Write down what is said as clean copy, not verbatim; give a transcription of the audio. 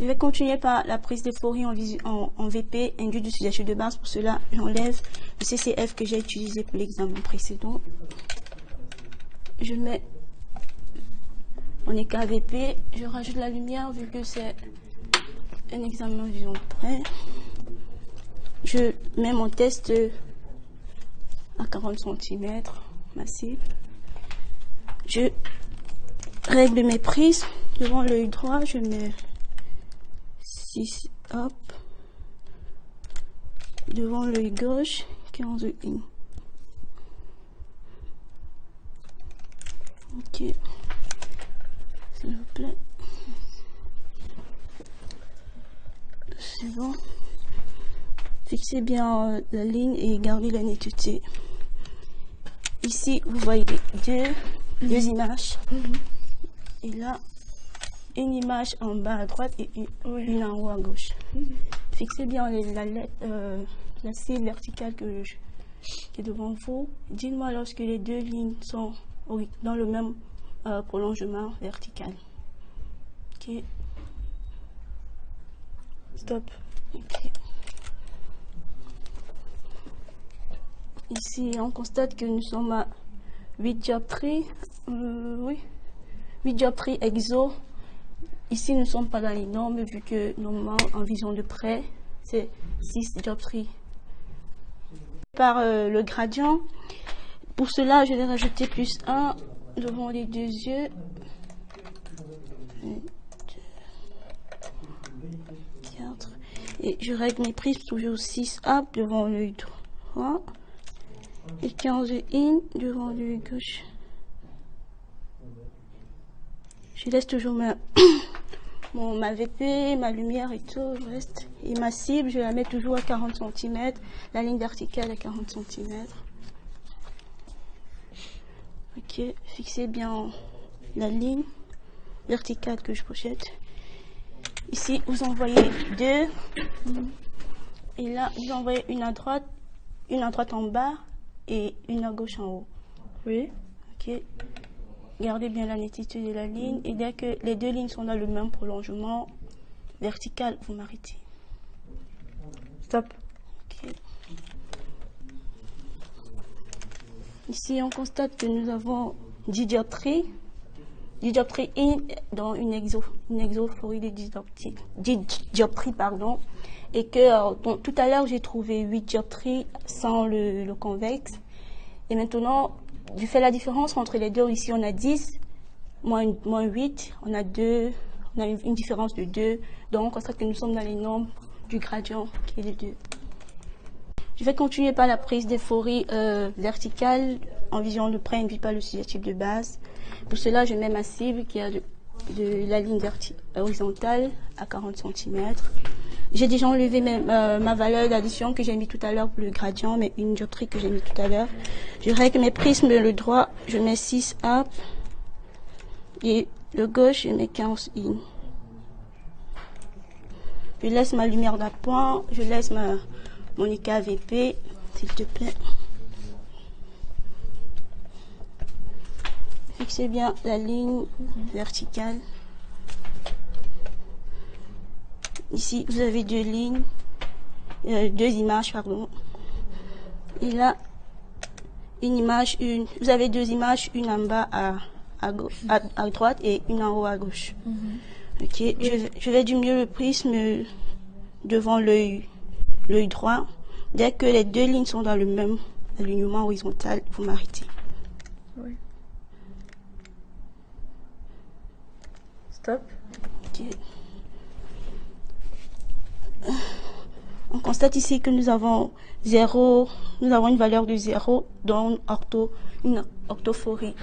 Je vais continuer par la prise d'euphorie en VP induit du sujet de base. Pour cela, j'enlève le CCF que j'ai utilisé pour l'examen précédent. Je mets mon écart VP. Je rajoute la lumière vu que c'est un examen vision de près. Je mets mon test à 40 cm, massif. Je règle mes prises. Devant l'œil droit, je mets 6, hop. Devant l'œil gauche, 15 in. Ok. S'il vous plaît. C'est bon. Fixez bien la ligne et gardez la netteté. Ici, vous voyez deux images. Et là, une image en bas à droite et une en haut à gauche. Fixez bien la cible verticale qui est devant vous. Dites-moi lorsque les deux lignes sont dans le même prolongement vertical. Ok. Stop. Ok. Ici, on constate que nous sommes à 8 dioptries. Oui. 8 dioptries exo. Ici, nous ne sommes pas dans les normes, vu que normalement, en vision de près, c'est 6 dioptries. Par le gradient, pour cela, je vais rajouter plus 1 devant les deux yeux. 1, 2, 4. Et je règle mes prises toujours 6 up devant l'œil droit. Et 15 in devant l'œil gauche. Je laisse toujours ma VP, ma lumière et tout, le reste. Et ma cible, je la mets toujours à 40 cm, la ligne verticale à 40 cm. Ok, fixez bien la ligne verticale que je projette. Ici, vous envoyez deux. Et là, vous envoyez une à droite en bas et une à gauche en haut. Oui. Ok. Gardez bien la netteté de la ligne et dès que les deux lignes sont dans le même prolongement vertical, vous m'arrêtez. Stop. Okay. Ici, on constate que nous avons 10 dioptries. 10 dioptries in dans une exophorie de 10 dioptries, pardon. Et que tout à l'heure, j'ai trouvé 8 dioptries sans le convexe. Et maintenant, je fais la différence entre les deux. Ici, on a 10, moins 8, on a une différence de 2. Donc, on constate que nous sommes dans les normes du gradient qui est de 2. Je vais continuer par la prise d'euphorie verticale en vision de près induite par le sujet de base. Pour cela, je mets ma cible qui a de la ligne horizontale à 40 cm. J'ai déjà enlevé ma valeur d'addition que j'ai mis tout à l'heure pour le gradient, mais une dioptrie que j'ai mis tout à l'heure. Je règle mes prismes, le droit, je mets 6 up. Et le gauche, je mets 15 in. Je laisse ma lumière d'appoint, je laisse mon écart VP, s'il te plaît. Fixez bien la ligne verticale. Ici, vous avez deux images, pardon. Et là, vous avez deux images, une en bas à droite et une en haut à gauche. Ok, je vais diminuer le prisme devant l'œil droit. Dès que les deux lignes sont dans le même alignement horizontal, vous m'arrêtez. Oui. Stop. Ok. On constate ici que nous avons une valeur de 0 dans une orthophorie.